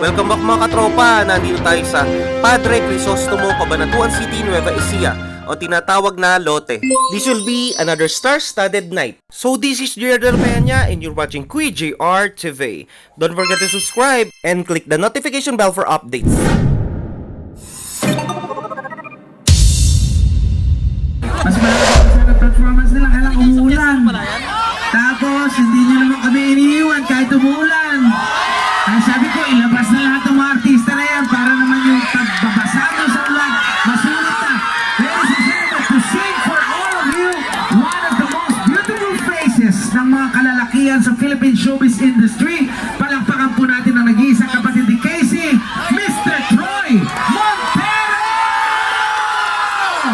Welcome back mga katropa! Nandito tayo sa Padre Crisostomo, Cabanatuan City, Nueva Ecija, o tinatawag na Lote. This will be another star-studded night. So this is JR Peña and you're watching Kuya JR TV. Don't forget to subscribe and click the notification bell for updates. Mas malaki sa performance nila, kailang umuulan. Tapos, hindi nyo naman kami iniiwan kahit umuulan. Ang sabi ko, ilabas na lahat ng mga artista na yan para naman yung pagbabasa nyo sa ulan, masulat na. Ladies and gentlemen, to sing for all of you, one of the most beautiful faces ng mga kalalakihan sa Philippine showbiz industry. Palakpakan po natin ang nag-iisang kapatid ni Casey, Mr. Troy Montero!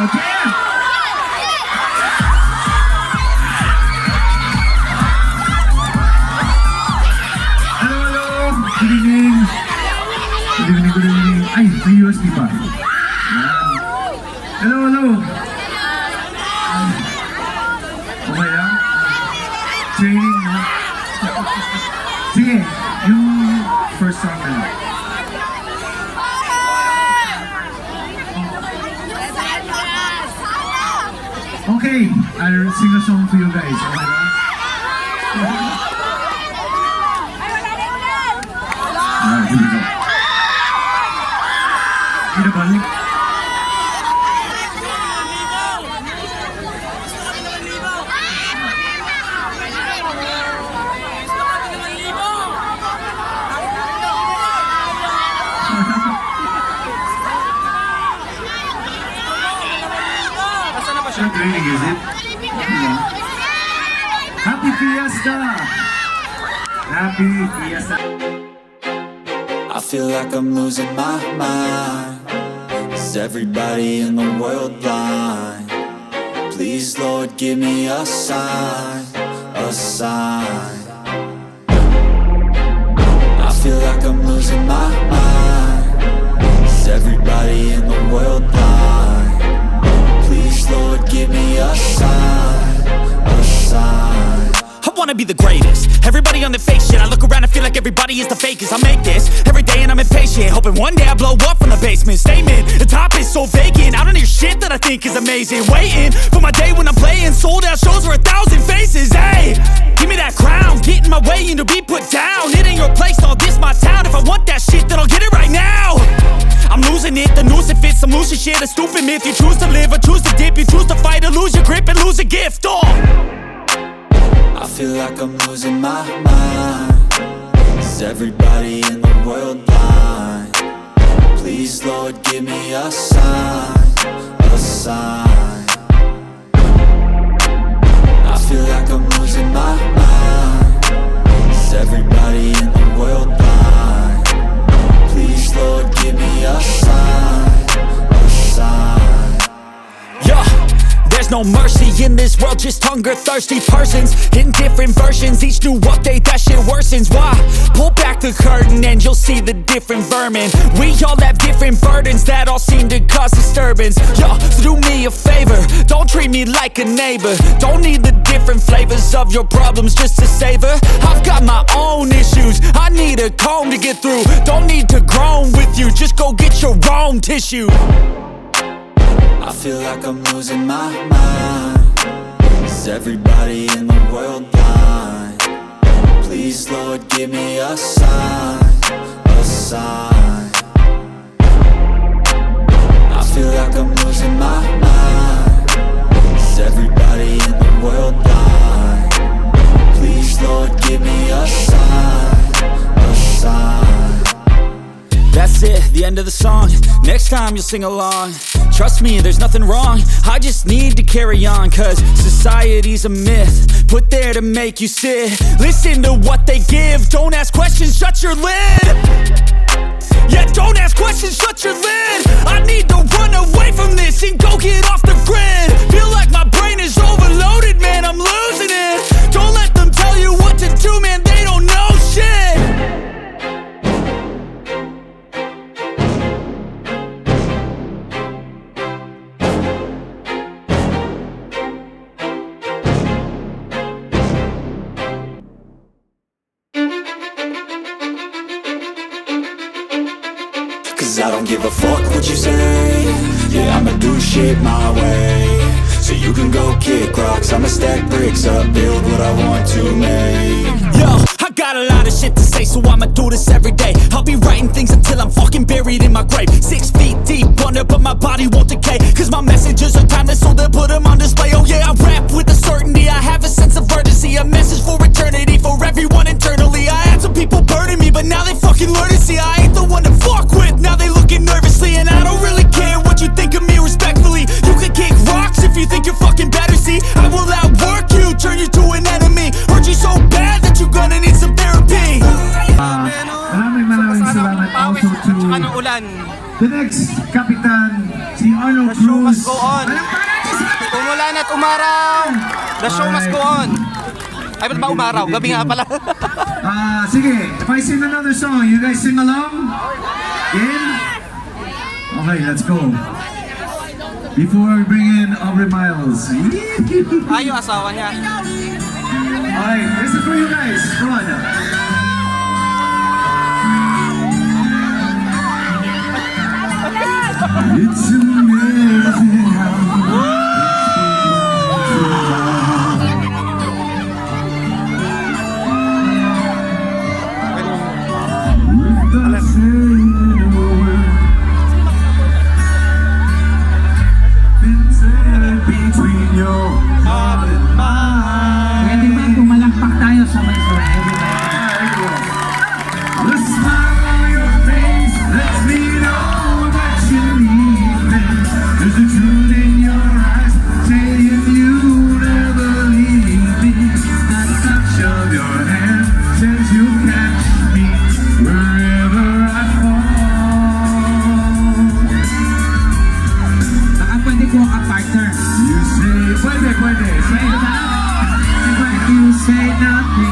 Okay? Good evening. Ay, may USB pa. Yan. Hello. Okay lang? Training, no? Sige, yung first song na lang. Okay, I'll sing a song for you guys. Okay lang? Alright, here we go. Hindi ba? Not raining, is it? Happy Fiesta! Happy Fiesta! I feel like I'm losing my mind. Is everybody in the world blind? Please, Lord, give me a sign, a sign. I feel like I'm losing my mind. Is everybody in the world blind? Please, Lord, give me a sign, a sign. I wanna be the greatest. Everybody on the fake shit. I look around and feel like everybody is the fakest. I make this every day and I'm impatient, hoping one day I blow up from the basement. Statement, the top is so vacant. I don't hear shit that I think is amazing. Waiting for my day when I'm playing sold out shows for 1,000 faces. Hey, give me that crown, get in my way and to be put down. It ain't your place, all this my town. If I want that shit, then I'll get it right now. I'm losing it, the noose it fits. I'm losing shit, a stupid myth. You choose to live or choose to dip. You choose to fight or lose your grip and lose a gift. Oh, I feel like I'm losing my mind. Is everybody in the world blind? Please, Lord, give me a sign, a sign. I feel like I'm losing my mind. Is everybody in the world blind? Please, Lord, give me a sign, a sign. yeah. There's no mercy in this world, just hunger-thirsty persons in different versions. Each new update, that shit worsens. Why? Pull back the curtain and you'll see the different vermin. We all have different burdens that all seem to cause disturbance. Yo, so do me a favor, don't treat me like a neighbor. Don't need the different flavors of your problems just to savor. I've got my own issues, I need a comb to get through. Don't need to groan with you, just go get your own tissue. I feel like I'm losing my mind. Is everybody in the world blind? Please, Lord, give me a sign, a sign. I feel like I'm losing my mind. Is everybody in the world blind? Please, Lord, give me a sign, a sign. That's it, the end of the song. Next time you'll sing along. Trust me, there's nothing wrong. I just need to carry on, cause society's a myth put there to make you sit. Listen to what they give. Don't ask questions, shut your lid. Yeah, don't ask questions, shut your lid. I need to run away from this and go get off the grid. Feel like my brain is overloaded, man, I'm losing it. Don't let them tell you what to do, man, they don't know shit. Cause I don't give a fuck what you say. Yeah, I'ma do shit my way. So you can go kick rocks, I'ma stack bricks up, build what I want to make. Yo, I got a lot of shit to say, so I'ma do this every day. I'll be writing things until I'm fucking buried in my grave. 6 feet deep under, but my body won't decay. Cause my messages are timeless, so they'll put them on display. Oh yeah, I rap with a certainty, I have a sense of urgency. A message for eternity, for everyone internally. I had some people burning me, but now they fucking learn to see I ain't the one to fuck with, now they looking nervously. And I don't really care what you think of me respectfully. You can kick rocks if you think you're fucking better, see. I will outwork you, turn you to an enemy. Hurt you so bad that you're gonna need some therapy. Maraming salamat also to Anong ulan? the next Kapitan, si Arnold The show must Cruz. go on. Umulan at umaraw. The show must go on. Ay, ba't ba umaraw? Gabi nga pala. Sige, if I sing another song, you guys sing along? Game? Okay, let's go. Before we bring in Aubrey Miles. Ay, yung asawa niya. Okay, this is for you guys. Come on. It's amazing how without saying a word, been said between your heart and mine. Pwede ba pumalakpak tayo sabay-sabay? The smile on your face lets me know that you need me. There's a truth in your eyes saying you'll never leave me. That touch of your hand says you'll catch me wherever I fall. Baka pwede ko ka partner. You say, pwede. Say that. When you say nothing,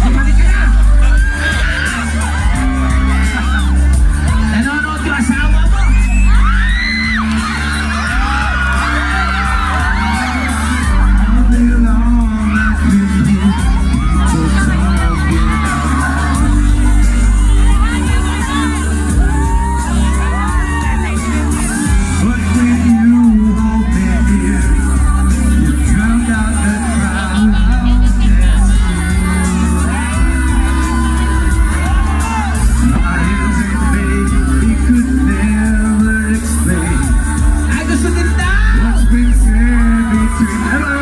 Balik ka na! Nanonood yung asawa mo! all day long I've been here, so talking out loud. But when you hold me near, you drowned out the crowd. Smiles and faith he could never explain. Ay, gusto din na! What's been said between hello?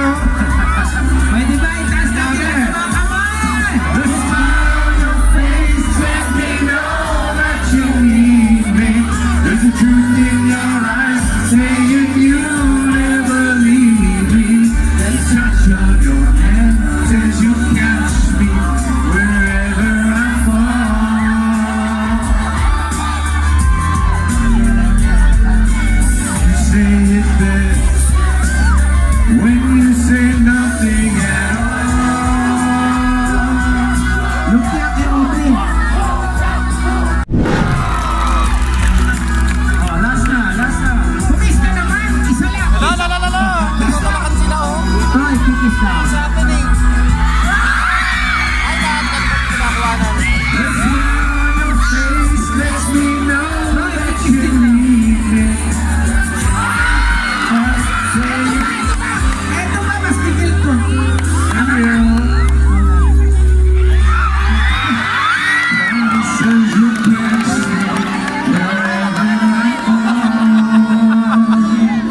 Pwede ba itaas natin ang mga kamay? The smile on your face let me know that you need me. There's a truth in your eyes saying you'll never leave me. That touch of your hand says you'll catch me wherever I fall. You say it best when you say nothing at all. Look niya kay Aubrey. Oh, last na. Pumis na naman! Isa lang! La. Tutulakan sila, oh. Troy, kikis na. What's happening? Ay, lahat ng pagkinakuhanan. The smile on your face lets me know that you need me. Eto ba, mas tigil ko. Says you catch me wherever I fall.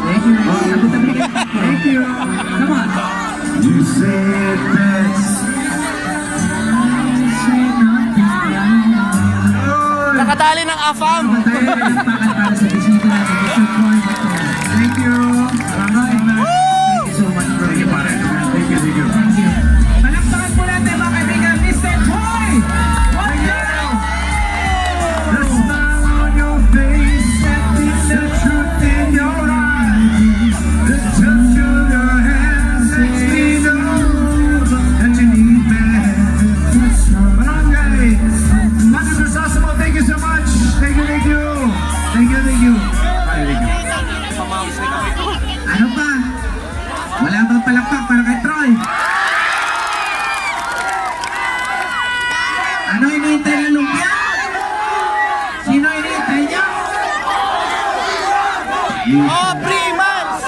Thank you. Tabi-tabi ka. Thank you. Come on. You say it best. Say nothing now. Nakadali ng AFAM. Palakpakan para sa bisita natin. Mr. Troy Bato. Thank you. Thank you so much, bro. Thank you, pare. Thank you. Thank you. Palakpakan po natin mga kaibigan, Mr. Troy! The smile on your face, the truth in your eyes, the touch of your hands lets me know that you need me. Barangay, Master Crisosimo, thank you so much. Thank you. Ano pa? Wala bang palakpak para kay Troy? Ano hinihintay na lumpia? Sino hinihintay niyo? Oh, 3 months!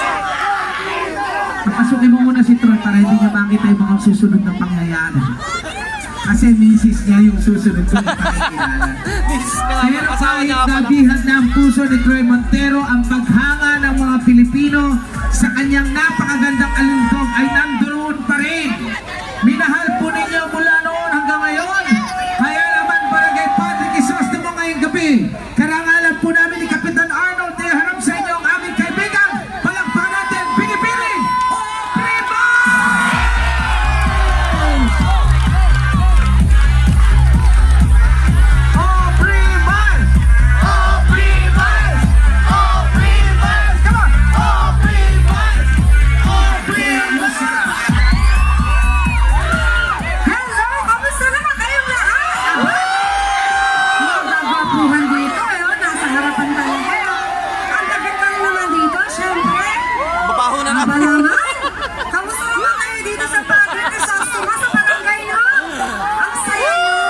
Papasukin mo muna si Troy para hindi niya makita yung mga susunod na pangyayari. Kasi misis niya yung susunod ko na pakikilala. Pero kahit nabihag na ang puso ni Troy Montero, ang paghanga ng mga Pilipino sa kanyang napakagandang alintog ay nandoon pa rin. Minahal po ninyo mula noon hanggang ngayon. Kaya naman Barangay Padre Crisostomo ngayong gabi, karangalan po namin ni Kapitan Arnold, iharap sa inyo ang aming kaibigan. Palakpakan natin, Pinipiling o Prima! Hello! Kamusta naman kayong lahat? Magagapuhan dito, nasa harapan tayo kayo. Ang dagit tayo naman dito, syempre. Babaho na Aba naman! Kamusta naman kayo dito sa Padre Crisostomo sa barangay nyo? Ang saya nyo!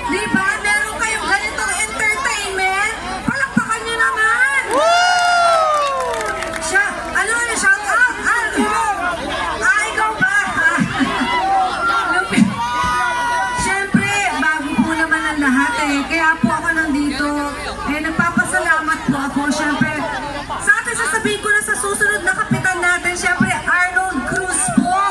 Di ba? Meron kayong ganitong entertainment? Palakpakan nyo naman! Ano, shout out? Ikaw ba? Siyempre, bago po naman ang lahat kaya po ako nandito. Nagpapasalamat po ako. Siyempre, sa atin sasabihin ko na sa susunod na kapitan natin, siyempre, Arnold Cruz po.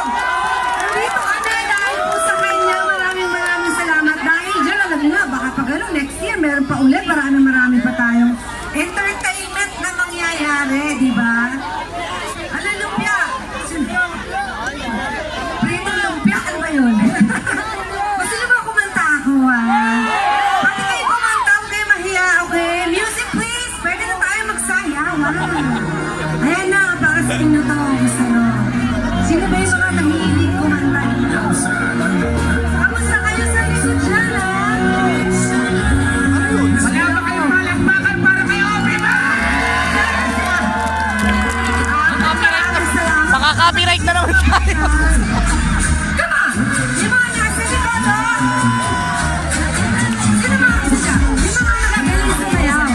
Nandito kami dahil po sa kanya. Maraming salamat. Dahil dyan, alam nga, baka pag next year, meron pa ulit. Marami pa tayong entertainment na mangyayari, di ba? Ano, lumpia? Pritong lumpia, ano ba yun? Gusto niyo ba kumanta ako, Pati kayo kumanta, huwag kayo mahiya, okay? Music please! Pwede na tayo magsayaw, Ayan na, para sa inyo to, gusto nyo. Sino ba yung mga nahilig kumanta dito? Kamusta kayo sa likod dyan, Wala ba kayong palakpakan para kay Prima? Makaka-copyright na naman tayo! Come on! Yung mga nasa likod, Sino mga kasi siya? Yung mga magagaling sa sayaw.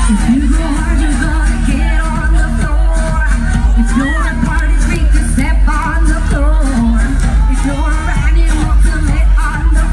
If you go hard, you're gonna get on the floor. If you're a party freak, you step on the floor. If you're a man, you want to let on the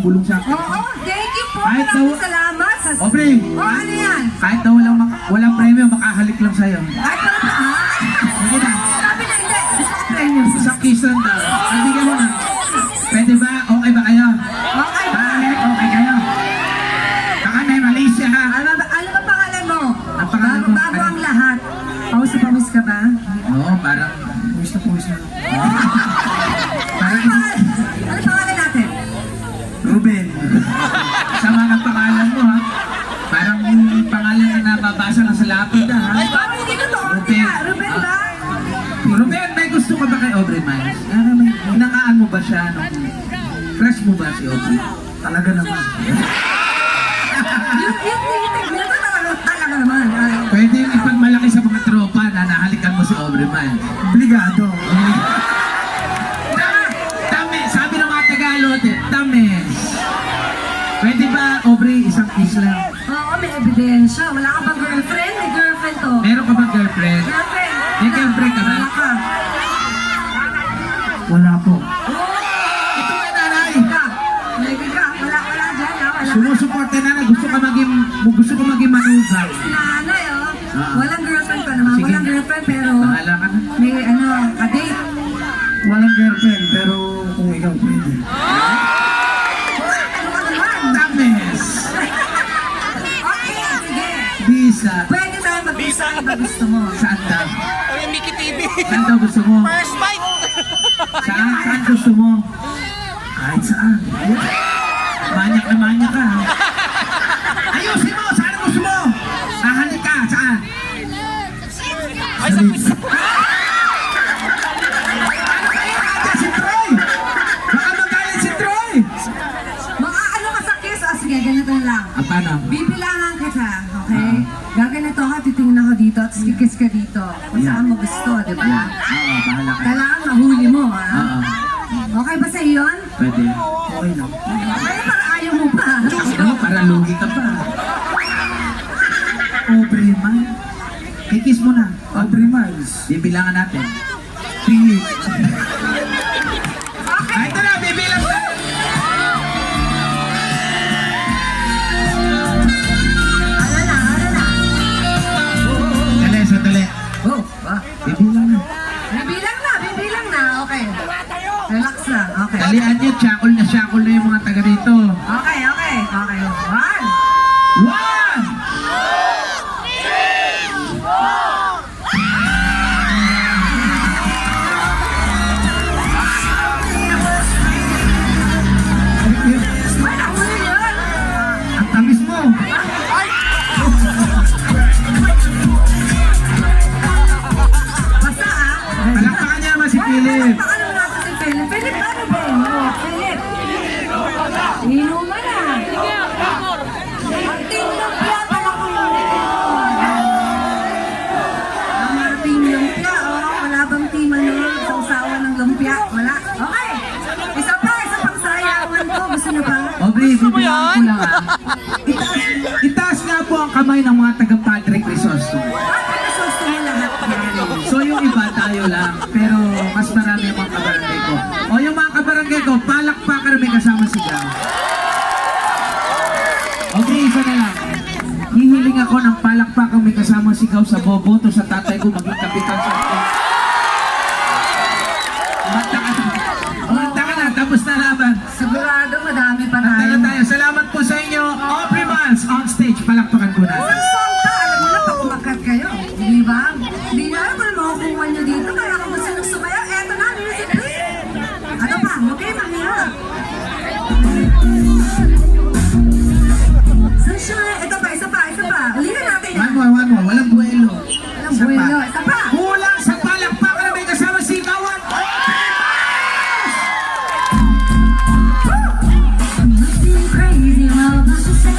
tumulong sa akin. Oo, thank you po. Kahit Maraming daw- salamat. Aubrey, Ano yan? kahit na walang premyo, makahalik lang sa'yo. Ay, parang Sige na. sabi na hindi. Gusto ko premium. Isang kiss lang daw. Bigyan mo na. Pwede ba? Okay ba kayo? Okay ba? Okay kayo. Baka may Malaysia ha. Ano ba pangalan mo? Ang pangalan mo? Bago ang lahat. Pawis na pawis ka ba? Oo, parang puwis na puwis na. Parang Ano pangalan natin? Ruben. Sama ng pangalan mo ha. Parang yung pangalan na nababasa lang sa lapid na ha. Parang hindi ko to. Ruben. Ruben ba? Ruben, may gusto ka ba kay Aubrey Miles? Inakaan mo ba siya? Crush mo ba si Aubrey? Talaga naman. Yung titig mo talaga naman. Pwede yung ipagmalaki sa mga tropa na nahalikan mo si Aubrey Miles. Obligado. Tame, sabi ng mga Tagalog, tame. Pwede ba, Aubrey, isang kiss lang? Oo, may ebidensya. Wala ka bang girlfriend? May girlfriend to. Meron ka ba girlfriend? Girlfriend. May girlfriend ka ba? Wala ka. Wala po. Oo. Ito nga nanay. Ka. Lagi ka. Wala dyan ha. Wala ka. Sumusuporta na gusto ka maging manugay. Nanay oh. Ah. Walang girlfriend pa naman. Sige. Walang girlfriend pero Bahala ka na. may ka-date. Walang girlfriend, pero kung ikaw pwede. Ano ka naman? Tames! Okay, sige. Bisa. Pwede tayo mag-isa ba gusto mo? Saan daw? Ay, Mickey TV. Saan daw gusto mo? First fight. Saan gusto mo? Kahit saan. Manyak na manyak ka. Ayusin mo! Saan gusto mo? Hahalik ka! Saan? Ay, sa quiz. Ano kaya natin si Troy? Baka magalit si Troy! Mga ano ka sa kiss? Ah, sige, ganito na lang. Paano? Bibilangan kita, okay? Gaganito ka, titingin ako dito, tapos kikis ka dito. Kung saan mo gusto, di ba? Oo, bahala ka. Kailangan mahuli mo, ha? Oo, Okay ba sa iyon? pwede. Okay lang. Ay, parang ayaw mo pa. Ano, para lugi ka pa. Aubrey Miles. Kikis mo na. Aubrey Miles. Bibilangan natin. Philip. Ay, ito na, bibilang na. Ano na, ano na? Dali, sandali. Oh, ah. Bibilang na. Bibilang na, okay. Relax lang, okay. Dalian nyo, shackle na yung mga taga dito. Okay. One. One! Ay, nahuli yun. Ang tamis mo. Basta, ah. Palakpakan niya naman si Philip. Palakpakan naman natin si Philip. Philip, ano ba yun? Oh, Philip. Inuman na. Ang team lumpia, palakpakan natin. Ang team lumpia, oh. Wala bang team ano? Sausawa ng lumpia? Wala. Okay. Isa pang sayawan ko. Gusto niyo ba? Aubrey, bibilangan ko lang ah. Itaas nga po ang kamay ng mga taga Padre Crisostomo. Bakit gusto niyo lahat yan? So yung iba tayo lang, pero mas marami ang mga kabarangay ko. O yung mga kabarangay ko, palakpakan na may kasama sigaw. Okay, isa na lang. Hihiling ako ng palakpakan may kasama sigaw sa boboto sa tatay ko maging kapitan sa ako. Umanta ka na, tapos na laban. Sigurado madami pa Antay tayo. tayo. Salamat po sa inyo. Aubrey Miles on stage. Palakpakan po natin. Unang song pa, alam mo na pag umakat kayo. Di ba? Di na alam kung makukuha nyo dito. Kaya kung gusto nyo sumayaw, eto na, music please. Ano pa? Okay, mahirap. Sunshine, ito pa, isa pa. Ulitin natin yan. One more. Walang buwelo. Walang buwelo. Isa pa. Kulang sa palakpakan na may kasama sigawan. Crazy, well, what you say.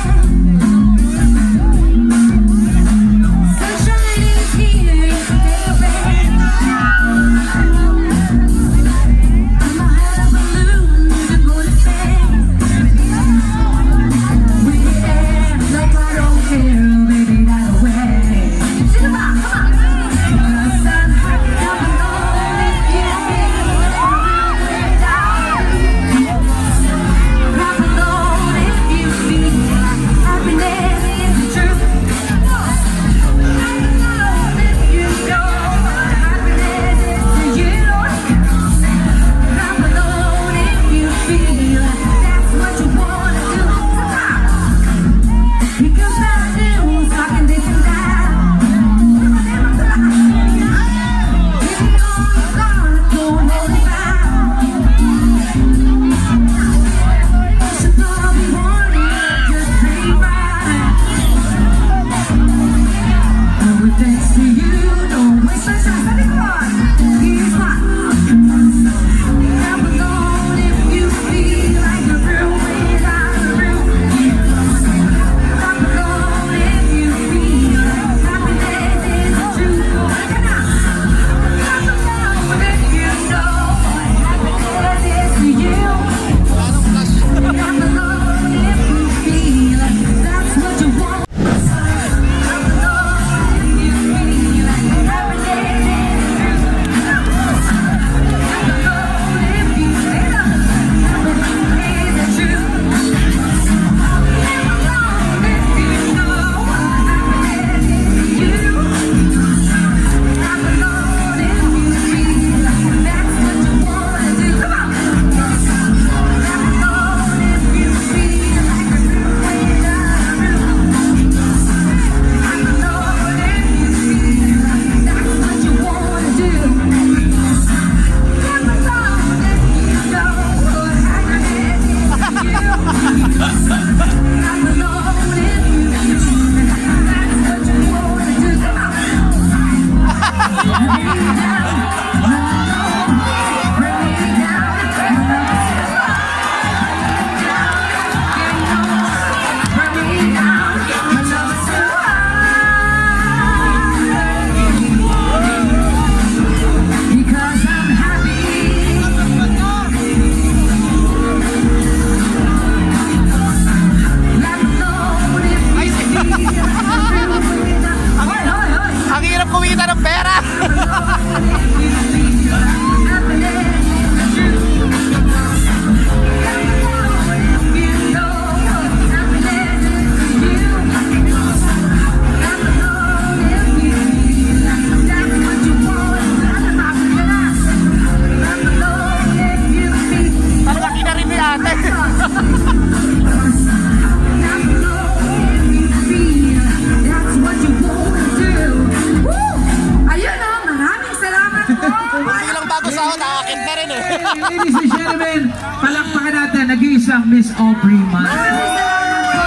ladies and gentlemen, palakpakan natin, nag-iisang Miss Aubrey Man. Maraming salamat po.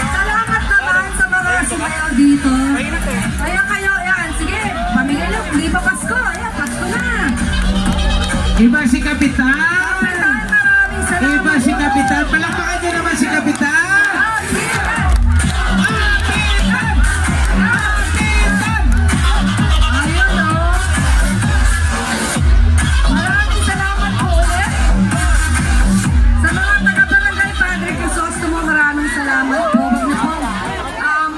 Salamat naman sa mga sumayaw dito. Kaya kayo, yan, sige, pamilya nyo, hindi pa Pasko. Ayan, Pasko na. Iba si Kapitan. Kapitan, maraming salamat. Iba si Kapitan. Palakpakan nyo naman si Kapitan. Ayun, no? Maraming salamat po ulit. Sa mga taga-barangay Padre Crisostomo, maraming salamat po. Huwag niyo po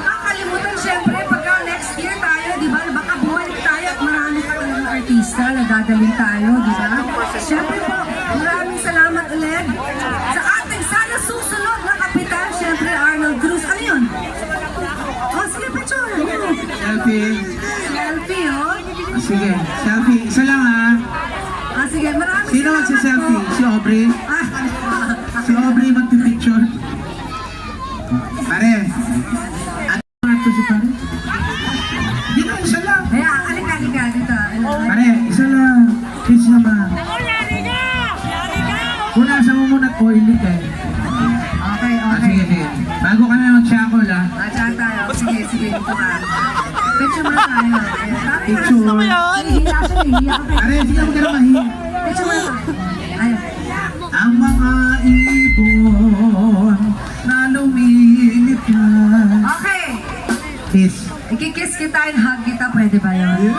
kakalimutan, syempre, pagka next year tayo, di ba? Baka bumalik tayo at marami pa talagang artista na dadaling tayo, di ba? Syempre po, maraming salamat ulit sa ating sana susunod na kapitan, syempre, Arnold Cruz. Ano yun? Oh, sige, picture. Selfie. Selfie, oh. Sige, selfie. Isa lang ha. Ah, sige, maraming Sino salamat magsa-selfie? po. Si Aubrey? Ah, Si Aubrey magpipicture. Pare. Ano nga ito si pare? Hindi na, isa lang. Kaya, alika dito. Pare, isa lang. Please naman. Punasan mo muna at oily ka eh. Okay, Ah, okay. sige, sige. Bago kami mag-shackle ha. Diyan tayo. Sige, dito ka. Picture muna tayo. Picture. Hihiya siya, hihiya ka. Pare, sige mo ka na mahiya. Picture muna tayo. Ayun. Ang mga ibon na lumilipad. Okay. Kiss. Ikikiss kita and hug kita. Pwede ba yun?